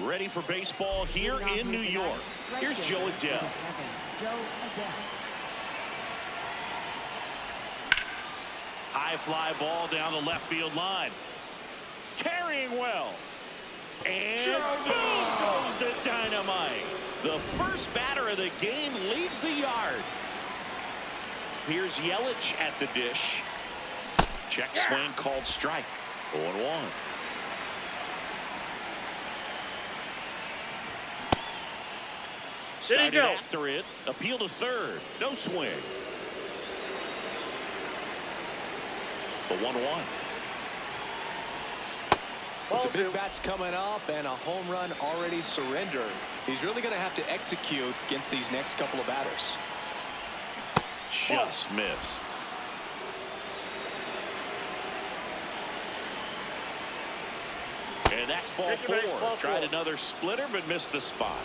Ready for baseball here in New York. Here's Joe Adele. High fly ball down the left field line. Carrying well. And boom goes the dynamite. The first batter of the game leaves the yard. Here's Yelich at the dish. Check swing called strike. 0-1. Started after it. Appeal to third. No swing. The 1-1. With the big bats coming up and a home run already surrendered, he's really going to have to execute against these next couple of batters. Just missed. And that's ball 4. Tried another splitter but missed the spot.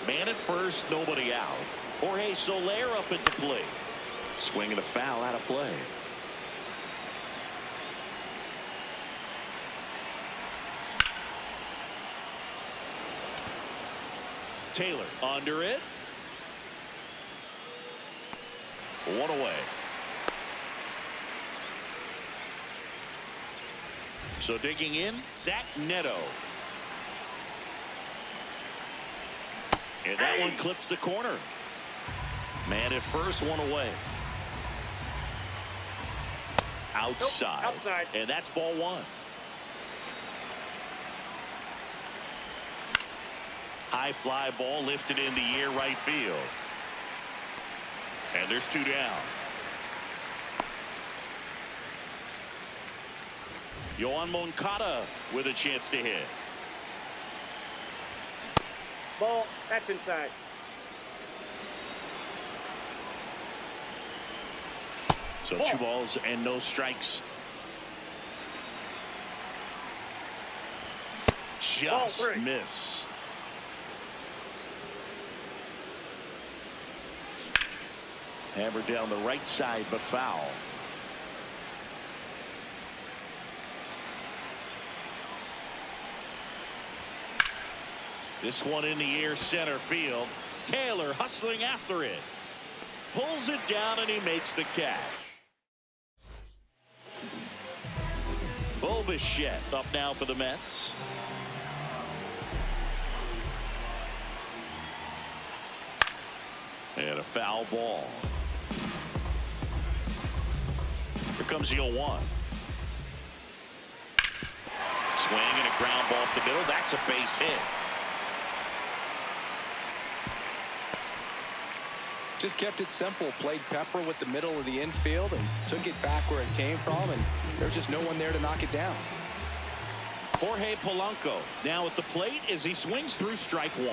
Man at first, nobody out. Jorge Soler up at the plate. Swing and a foul out of play. Taylor under it. 1 away. So digging in, Zach Neto. And that one clips the corner. Man at first, 1 away. Outside. Nope, outside. And that's ball 1. High fly ball lifted in the air right field. And there's 2 down. Yohan Moncada with a chance to hit. Ball, that's inside. So 2 balls and no strikes. Just missed. Hammered down the right side, but foul. This one in the air center field. Taylor hustling after it. Pulls it down and he makes the catch. Bichette up now for the Mets. And a foul ball. Here comes the 0-1. Swing and a ground ball up the middle. That's a base hit. Just kept it simple. Played pepper with the middle of the infield and took it back where it came from, and there's just no one there to knock it down. Jorge Polanco now at the plate as he swings through strike 1.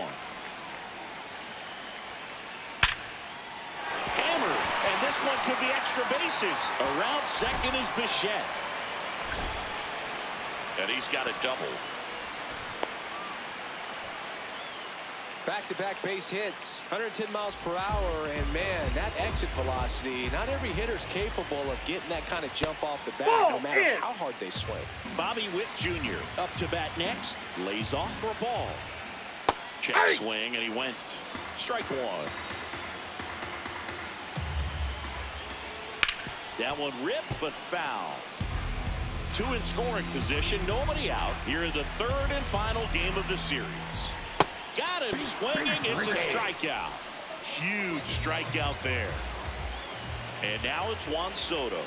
Hammered, and this one could be extra bases. Around second is Bichette. And he's got a double. Back-to-back base hits, 110 miles per hour, and man, that exit velocity, not every hitter's capable of getting that kind of jump off the bat, no matter how hard they swing. Bobby Witt Jr. up to bat next, lays off for a ball. Check swing, and he went. Strike 1. That one ripped, but foul. 2 in scoring position, nobody out. Here in the 3rd and final game of the series. Got him swinging. It's a strikeout. Huge strikeout there. And now it's Juan Soto.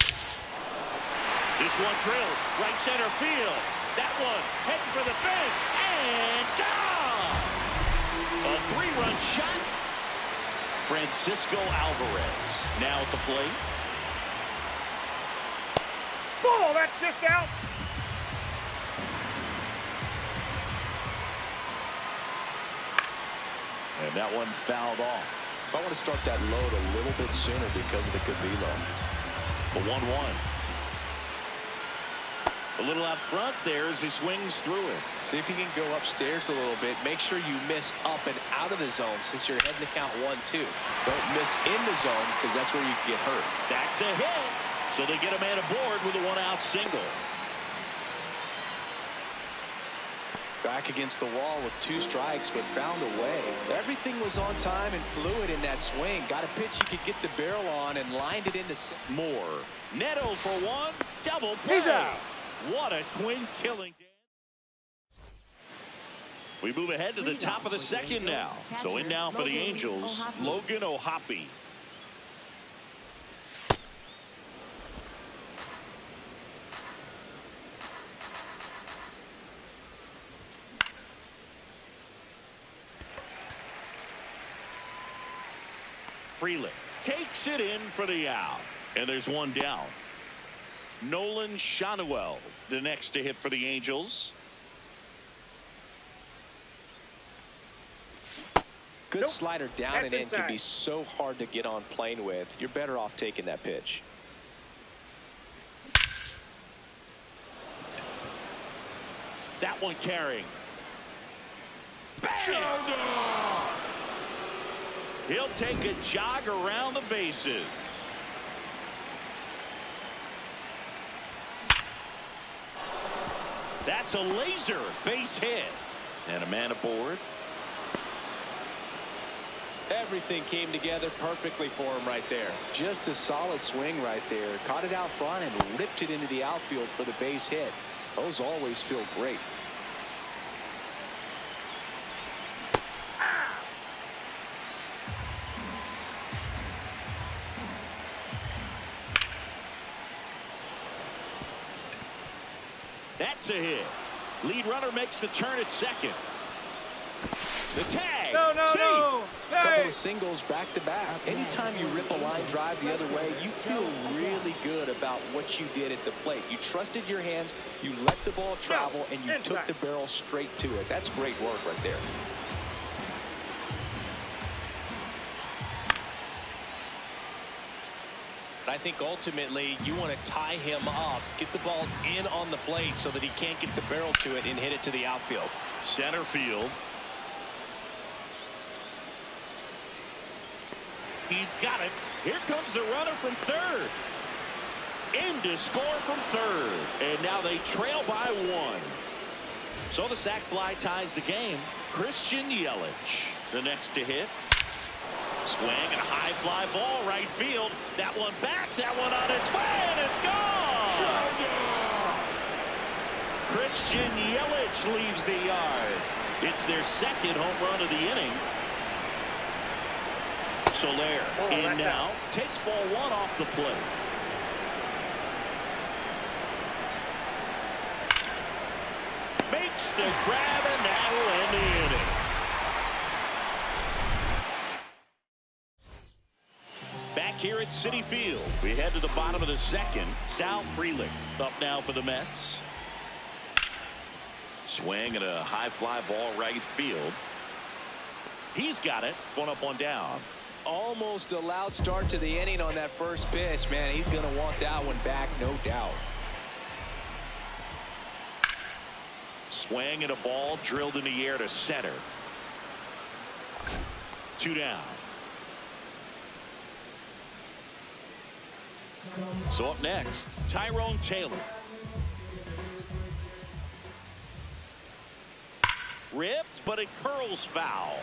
This one drilled right center field. That one heading for the fence and gone. A 3-run shot. Francisco Alvarez now at the plate. Ball, that's just out. And that one fouled off. I want to start that load a little bit sooner because of the good velo. The 1-1. A little out front there as he swings through it. See if you can go upstairs a little bit. Make sure you miss up and out of the zone since you're heading to count 1-2. Don't miss in the zone because that's where you can get hurt. That's a hit. So they get a man aboard with a 1-out single. Back against the wall with 2 strikes, but found a way. Everything was on time and fluid in that swing. Got a pitch he could get the barrel on and lined it into Moore. Neto for 1. Double play. He's out. What a twin killing. We move ahead to the top of the second now. So in now for the Angels, Logan O'Hoppe. Freeland takes it in for the out. And there's one down. Nolan Shanuel, the next to hit for the Angels. Good slider down and in can be so hard to get on plane with. You're better off taking that pitch. That one carrying. He'll take a jog around the bases. That's a laser base hit. And a man aboard. Everything came together perfectly for him right there. Just a solid swing right there. Caught it out front and ripped it into the outfield for the base hit. Those always feel great. That's a hit. Lead runner makes the turn at second. The tag. No. Couple of singles back to back. Anytime you rip a line drive the other way, you feel really good about what you did at the plate. You trusted your hands, you let the ball travel, and you took the barrel straight to it. That's great work right there. I think ultimately you want to tie him up, get the ball in on the plate so that he can't get the barrel to it and hit it to the outfield. Center field. He's got it. Here comes the runner from third. In to score from third. And now they trail by 1. So the sac fly ties the game. Christian Yelich, the next to hit. Swing and a high fly ball right field. That one back, that one on its way, and it's gone. Christian Yelich leaves the yard. It's their second home run of the inning. Soler in now, takes ball 1 off the plate. Makes the grab, and that'll end the inning. Back here at Citi Field, we head to the bottom of the second. Sal Frelick up now for the Mets. Swing and a high fly ball right field. He's got it. 1 up, 1 down. Almost a loud start to the inning on that first pitch. Man, he's going to want that one back, no doubt. Swing and a ball drilled in the air to center. 2 down. So up next, Tyrone Taylor. Ripped, but it curls foul.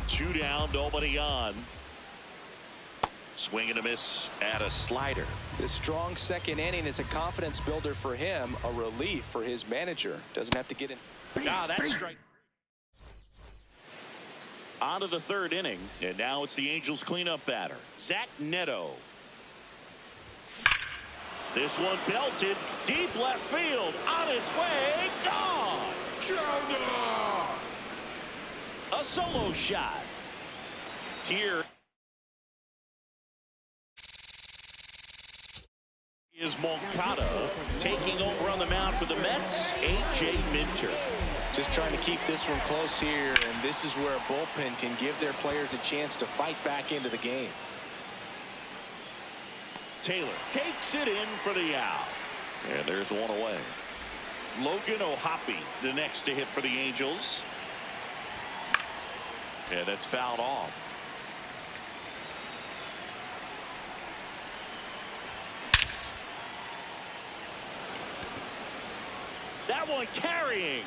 2 down, nobody on. Swing and a miss at a slider. This strong second inning is a confidence builder for him, a relief for his manager. Doesn't have to get in. That's strike. On to the third inning, and now it's the Angels cleanup batter, Zach Neto. This one belted deep left field, on its way, gone. A solo shot. Here is Moncada taking over on the mound for the Mets, A.J. Minter. Just trying to keep this one close here, and this is where a bullpen can give their players a chance to fight back into the game. Taylor takes it in for the out. And there's one away. Logan O'Hoppe, the next to hit for the Angels. And that's fouled off. That one carrying.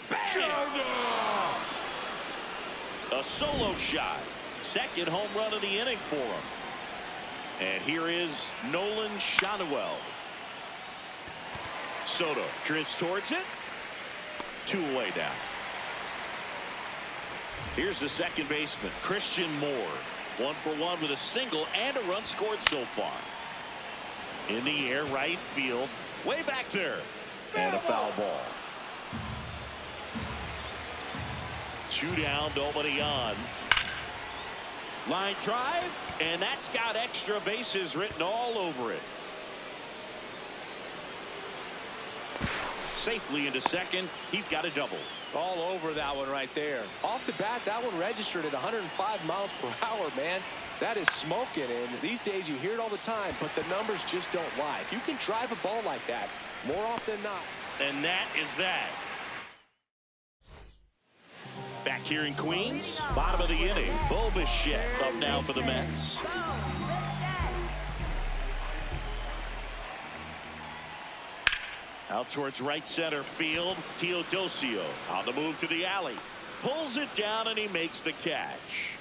Bang! A solo shot. Second home run of the inning for him. And here is Nolan Schanuel. Soto drifts towards it. 2 away now. Here's the second baseman, Christian Moore. 1 for 1 with a single and a run scored so far. In the air, right field. Way back there. And a foul ball. 2 down, nobody on. Line drive, and that's got extra bases written all over it. Safely into second. He's got a double. All over that one right there. Off the bat, that one registered at 105 miles per hour, man. That is smoking, and these days you hear it all the time, but the numbers just don't lie. If you can drive a ball like that, more often than not. And that is that. Back here in Queens, bottom of the inning. Bo Bichette up now for the Mets. Out towards right center field. Teodosio on the move to the alley. Pulls it down and he makes the catch.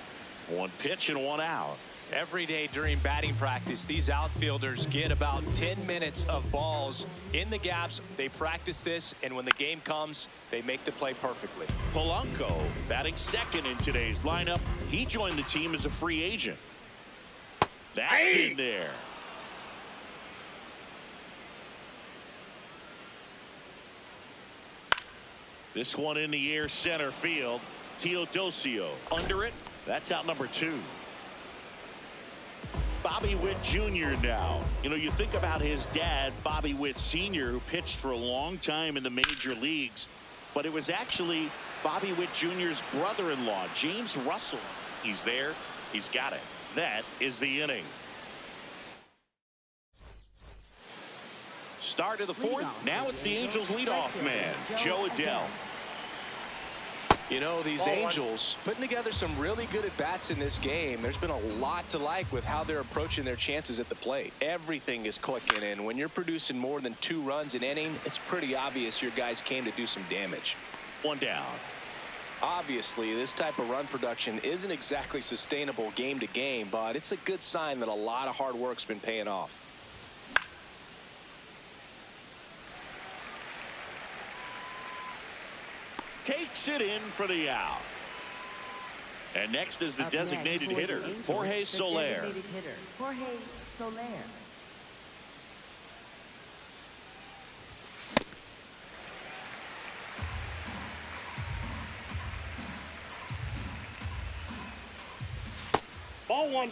1 pitch and 1 out. Every day during batting practice, these outfielders get about 10 minutes of balls in the gaps. They practice this, and when the game comes, they make the play perfectly. Polanco batting second in today's lineup. He joined the team as a free agent. That's in there. This one in the air, center field. Teodosio under it. That's out number 2. Bobby Witt Jr. now. You know, you think about his dad, Bobby Witt Sr., who pitched for a long time in the major leagues, but it was actually Bobby Witt Jr.'s brother-in-law, James Russell. He's there. He's got it. That is the inning. Start of the 4th. Now it's the Angels leadoff man, Joe Adell. You know, these Angels putting together some really good at-bats in this game. There's been a lot to like with how they're approaching their chances at the plate. Everything is clicking in. When you're producing more than 2 runs an inning, it's pretty obvious your guys came to do some damage. 1 down. Obviously, this type of run production isn't exactly sustainable game to game, but it's a good sign that a lot of hard work's been paying off. Takes it in for the out. And next is the designated hitter, Jorge Soler. Jorge Soler. Ball 1.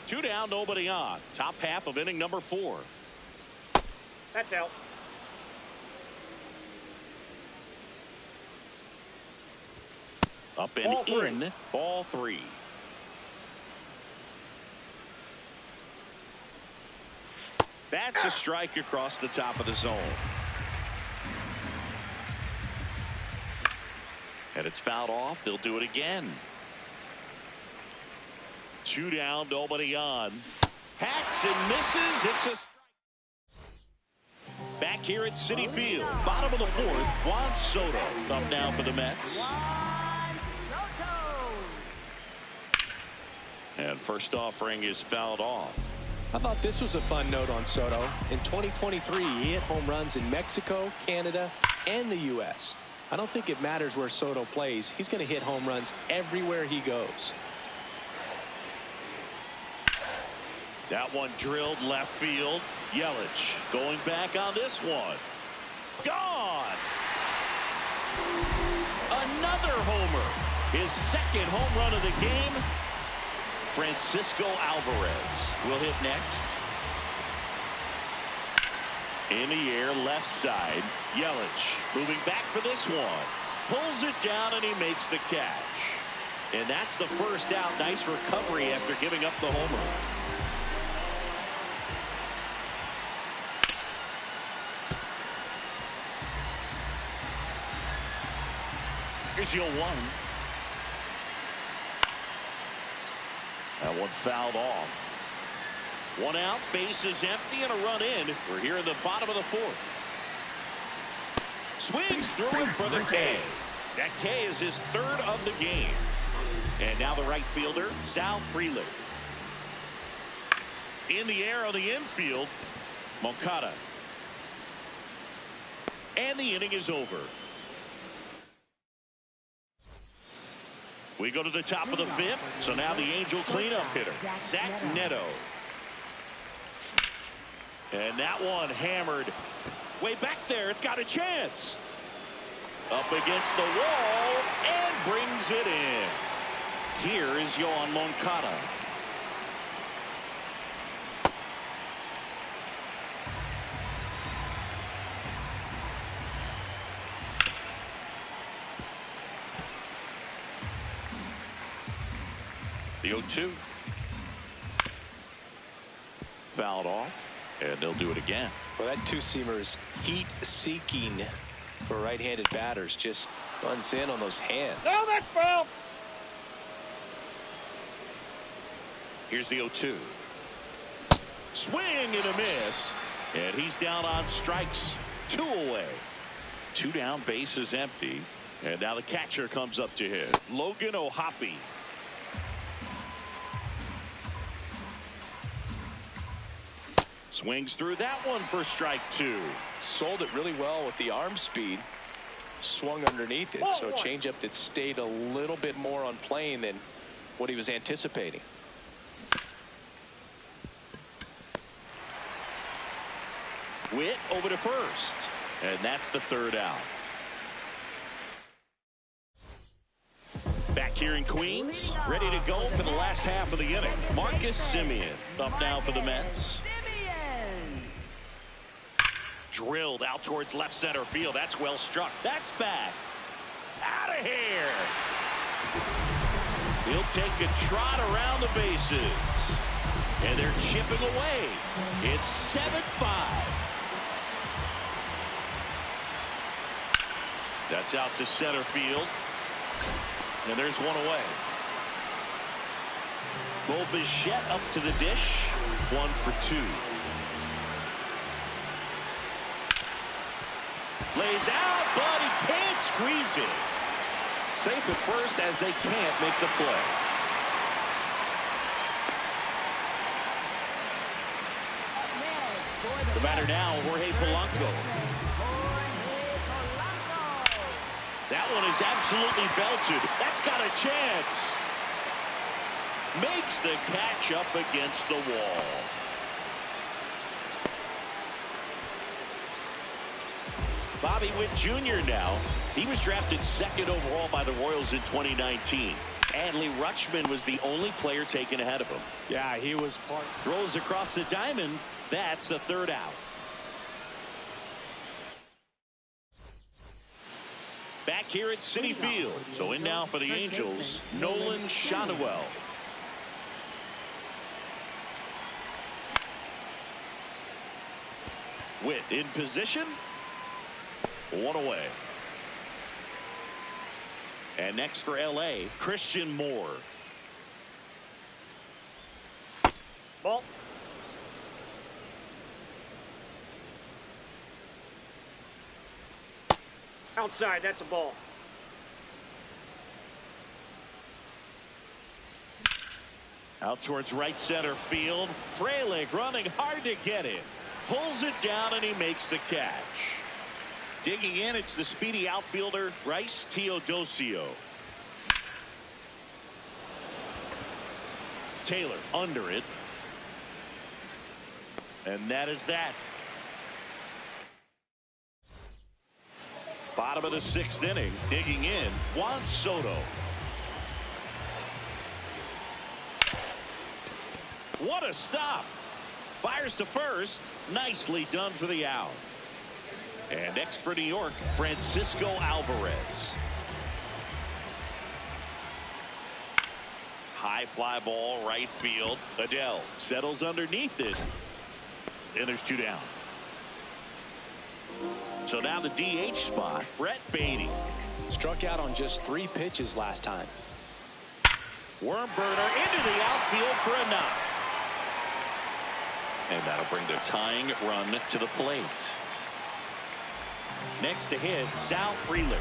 2 down, nobody on. Top half of inning number 4. That's out. Up and in. Ball 3. That's a strike across the top of the zone. And it's fouled off. They'll do it again. 2 down, nobody on. Hacks and misses. It's a strike. Back here at Citi Field, bottom of the 4th, Juan Soto up now for the Mets. And first offering is fouled off. I thought this was a fun note on Soto. In 2023, he hit home runs in Mexico, Canada, and the U.S. I don't think it matters where Soto plays. He's going to hit home runs everywhere he goes. That one drilled left field. Yelich going back on this one. Gone! Another homer. His second home run of the game. Francisco Alvarez will hit next. In the air, left side. Yelich moving back for this one. Pulls it down and he makes the catch. And that's the first out. Nice recovery after giving up the homer. Here's your 1. That one fouled off. 1 out, bases empty, and a run in. We're here in the bottom of the 4th. Swings through it for the K. That K is his third of the game. And now the right fielder, Sal Frelick. In the air on the infield, Moncada. And the inning is over. We go to the top of the fifth. So now the Angel cleanup hitter, Zach Neto. And that one hammered way back there. It's got a chance. Up against the wall and brings it in. Here is Yoan Moncada. The 0-2. Fouled off, and they'll do it again. Well, that two-seamer is heat-seeking for right-handed batters. Just runs in on those hands. No, that's foul. Here's the 0-2. Swing and a miss. And he's down on strikes. 2 away. 2 down, base is empty. And now the catcher comes up to hit. Logan O'Hoppe. Swings through that one for strike 2. Sold it really well with the arm speed. Swung underneath it. So a changeup that stayed a little bit more on plane than what he was anticipating. Witt over to first. And that's the 3rd out. Back here in Queens, ready to go for the last half of the inning. Marcus Semien up now for the Mets. Drilled out towards left center field. That's well struck. That's back. Out of here. He'll take a trot around the bases. And they're chipping away. It's 7-5. That's out to center field. And there's one away. Bo Bichette up to the dish. 1 for 2. Lays out, but he can't squeeze it. Safe at first as they can't make the play. The batter now, Jorge Polanco. That one is absolutely belted. That's got a chance. Makes the catch up against the wall. Bobby Witt Jr. now. He was drafted 2nd overall by the Royals in 2019. Adley Rutschman was the only player taken ahead of him. Yeah, he was part. Throws across the diamond. That's the 3rd out. Back here at Citi Field. So in now for the Angels, Nolan Shotwell. Witt in position. 1 away. And next for LA, Christian Moore. Ball. Outside, that's a ball. Out towards right center field. Frelick running hard to get it. Pulls it down and he makes the catch. Digging in, it's the speedy outfielder, Bryce Teodosio. Taylor under it. And that is that. Bottom of the 6th inning, digging in, Juan Soto. What a stop. Fires to first. Nicely done for the out. And next for New York, Francisco Alvarez. High fly ball, right field. Adele settles underneath it. And there's 2 down. So now the DH spot, Brett Beatty. Struck out on just 3 pitches last time. Worm burner into the outfield for a knock. And that'll bring the tying run to the plate. Next to hit, Sal Freeland.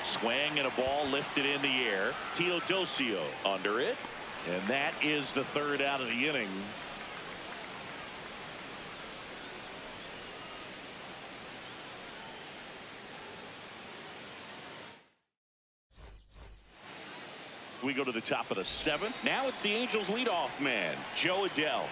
Swing and a ball lifted in the air. Teodosio under it. And that is the third out of the inning. We go to the top of the seventh. Now it's the Angels leadoff man, Joe Adell.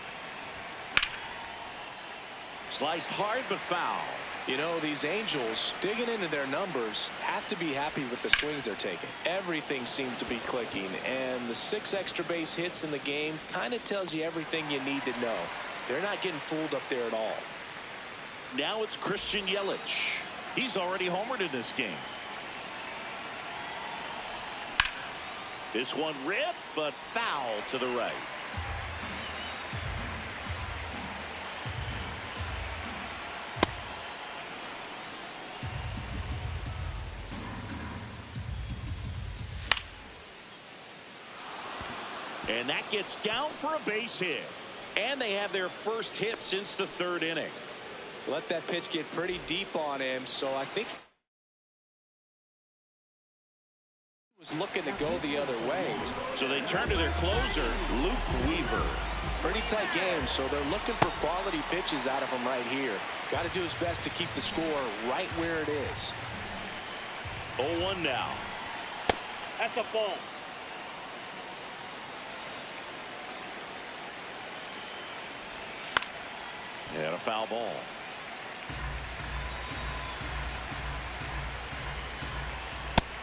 Sliced hard but foul. You know, these Angels, digging into their numbers, have to be happy with the swings they're taking. Everything seems to be clicking, and the 6 extra base hits in the game kind of tells you everything you need to know. They're not getting fooled up there at all. Now it's Christian Yelich. He's already homered in this game. This one ripped, but foul to the right. And that gets down for a base hit. And they have their first hit since the third inning. Let that pitch get pretty deep on him, so I think was looking to go the other way. So they turn to their closer, Luke Weaver. Pretty tight game, so they're looking for quality pitches out of him right here. Got to do his best to keep the score right where it is. 0-1 now. That's a ball. And a foul ball.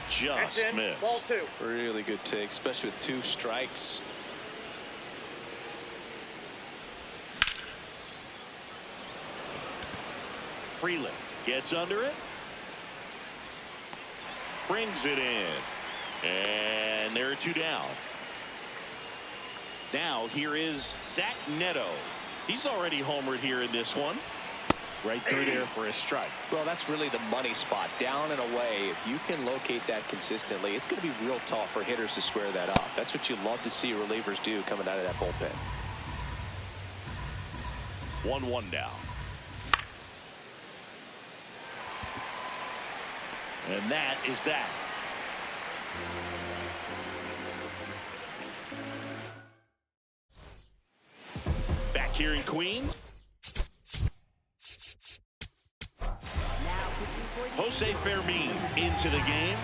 Just missed. Ball 2. Really good take, especially with 2 strikes. Freeland gets under it. Brings it in. And there are 2 down. Now here is Zach Neto. He's already homered here in this one. Right through there for a strike. Well, that's really the money spot. Down and away. If you can locate that consistently, it's going to be real tough for hitters to square that up. That's what you love to see relievers do coming out of that bullpen. 1-1 now. And that is that. Back here in Queens. Jose Fermin into the game.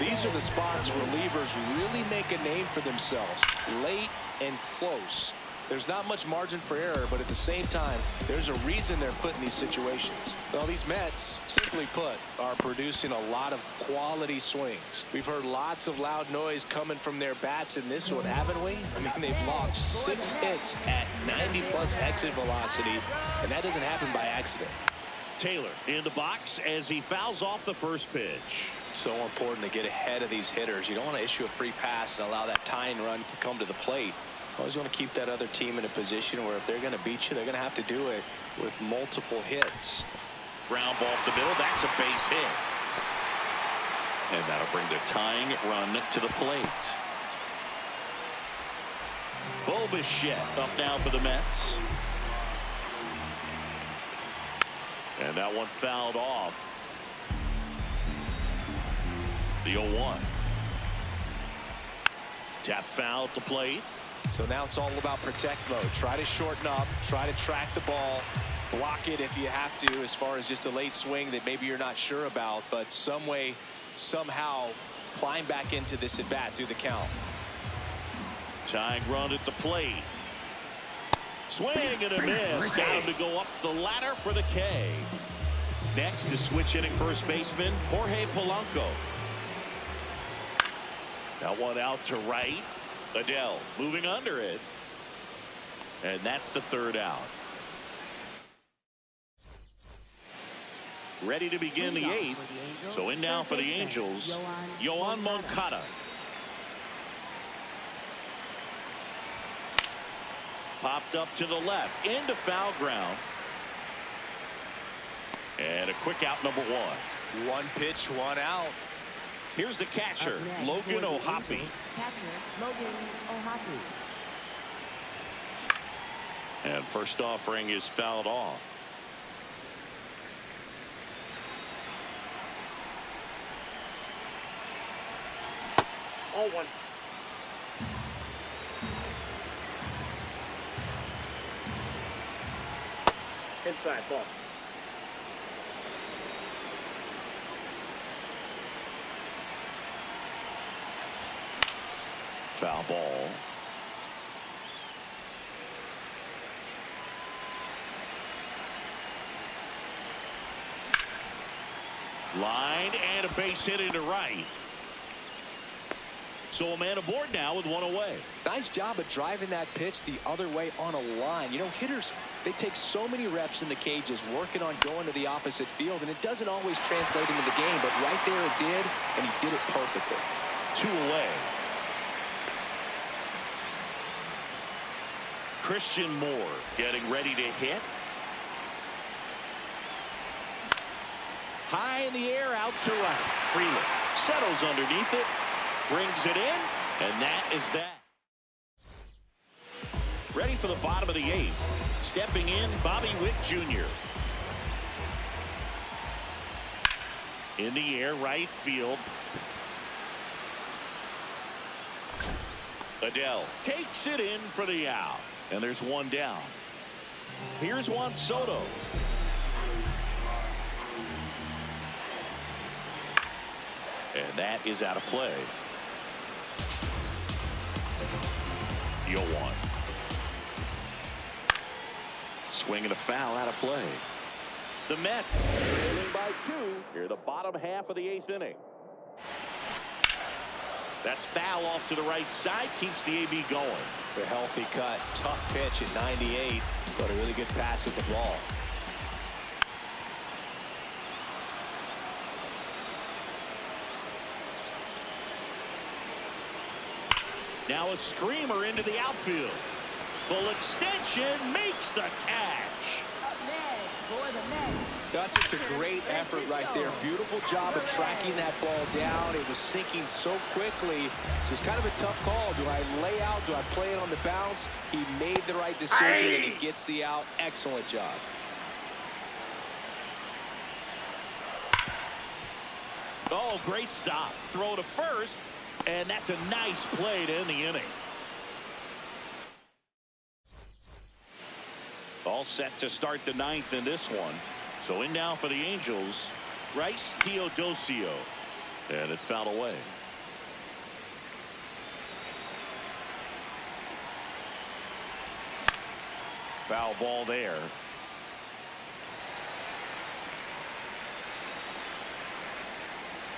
These are the spots relievers really make a name for themselves. Late and close. There's not much margin for error, but at the same time, there's a reason they're put in these situations. Well, these Mets, simply put, are producing a lot of quality swings. We've heard lots of loud noise coming from their bats in this one, haven't we? I mean, they've logged 6 hits at 90+ exit velocity, and that doesn't happen by accident. Taylor in the box as he fouls off the first pitch. So important to get ahead of these hitters. You don't want to issue a free pass and allow that tying run to come to the plate. Always want to keep that other team in a position where if they're going to beat you, they're going to have to do it with multiple hits. Ground ball up the middle. That's a base hit. And that'll bring the tying run to the plate. Bo Bichette up now for the Mets. And that one fouled off. The 0-1. Tap foul at the plate. So now it's all about protect mode. Try to shorten up. Try to track the ball. Block it if you have to, as far as just a late swing that maybe you're not sure about. But some way, somehow, climb back into this at bat through the count. Tying run at the plate. Swing and a miss. Got him to go up the ladder for the K. Next is switch hitting first baseman Jorge Polanco. That one out to right. Adell moving under it. And that's the third out. Ready to begin the 8th. So in now for the Angels, Yoan Moncada. Popped up to the left into foul ground. And a quick out, number 1. 1 pitch, 1 out. Here's the catcher, Logan O'Hoppe. Catcher, Logan O'Hoppe. And first offering is fouled off. All one. Inside ball. Foul ball. Line and a base hit into right. So a man aboard now with one away. Nice job of driving that pitch the other way on a line. You know, hitters, they take so many reps in the cages working on going to the opposite field, and it doesn't always translate into the game, but right there it did, and he did it perfectly. 2 away. Christian Moore getting ready to hit. High in the air, out to right. Freeland settles underneath it, brings it in, and that is that. Ready for the bottom of the 8th. Stepping in, Bobby Witt Jr. In the air, right field. Adele takes it in for the out. And there's one down. Here's Juan Soto. And that is out of play. 0-1. Swing and a foul, out of play. The Mets trailing by 2 here, the bottom half of the 8th inning. That's foul off to the right side, keeps the AB going. A healthy cut, tough pitch at 98, but a really good pass at the ball. Now a screamer into the outfield. Full extension, makes the catch. Up next for the Mets. That's just a great effort right there. Beautiful job of tracking that ball down. It was sinking so quickly. So it's kind of a tough call. Do I lay out? Do I play it on the bounce? He made the right decision, and he gets the out. Excellent job. Oh, great stop. Throw to first, and that's a nice play to end the inning. All set to start the 9th in this one. So in now for the Angels, Bryce Teodosio. And it's fouled away. Foul ball there.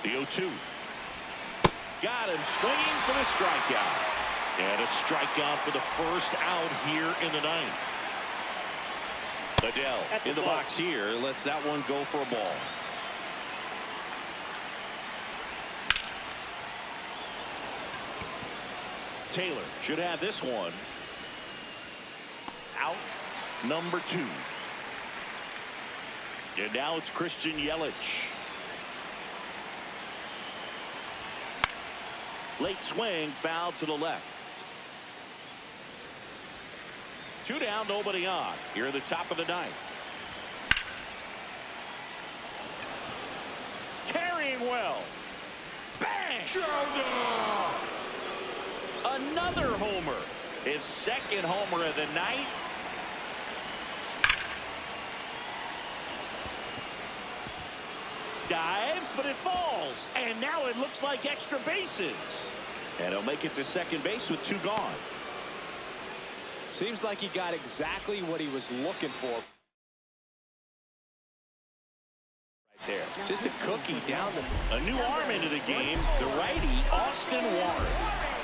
The 0-2. Got him swinging for the strikeout. And a strikeout for the first out here in the 9th. Adele in the box here, lets that one go for a ball. Taylor should have this one. Out number 2. And now it's Christian Yelich. Late swing, foul to the left. 2 down, nobody on. Here at the top of the 9th. Carrying well. Bang! Another homer. His second homer of the night. Dives, but it falls. And now it looks like extra bases. And he'll make it to second base with 2 gone. Seems like he got exactly what he was looking for. Right there. Just a cookie down the... A new arm into the game, the righty, Austin Warren.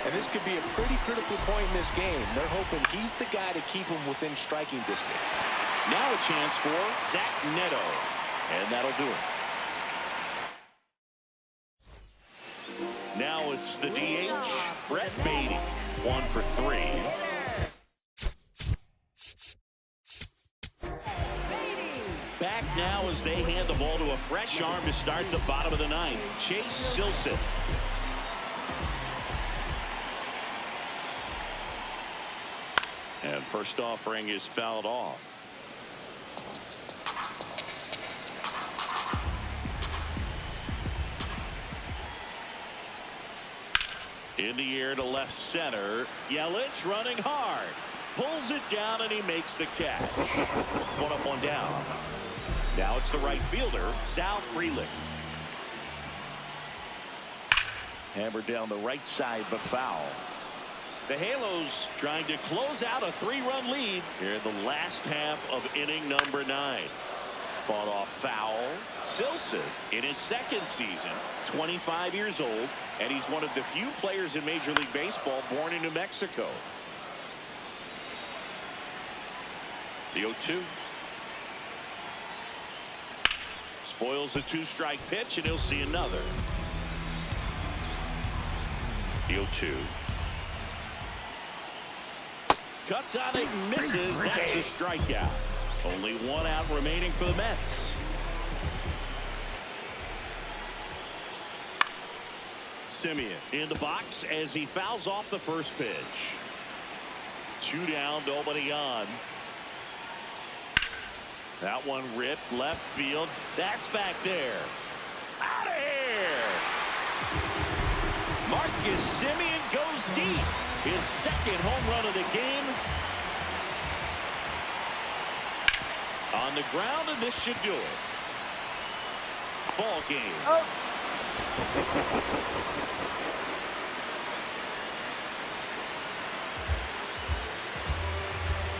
And this could be a pretty critical point in this game. They're hoping he's the guy to keep him within striking distance. Now a chance for Zach Neto. And that'll do it. Now it's the DH, Brett Beatty. 1 for 3. Back now as they hand the ball to a fresh arm to start the bottom of the 9th. Chase Silseth. And first offering is fouled off. In the air to left center. Yelich running hard. Pulls it down and he makes the catch. One up, one down. Now it's the right fielder, Sal Frelick. Hammered down the right side, but foul. The Halos trying to close out a 3-run lead here in the last half of inning number 9. Fought off foul. Silson in his second season, 25 years old, and he's one of the few players in Major League Baseball born in New Mexico. The 0-2. Spoils the 2-strike pitch, and he'll see another. The 0-2. Cuts on it, misses. That's a strikeout. Only one out remaining for the Mets. Simeon in the box as he fouls off the first pitch. 2 down, nobody on. That one ripped left field. That's back there. Out of here. Marcus Simeon goes deep. His second home run of the game. On the ground, and this should do it. Ball game.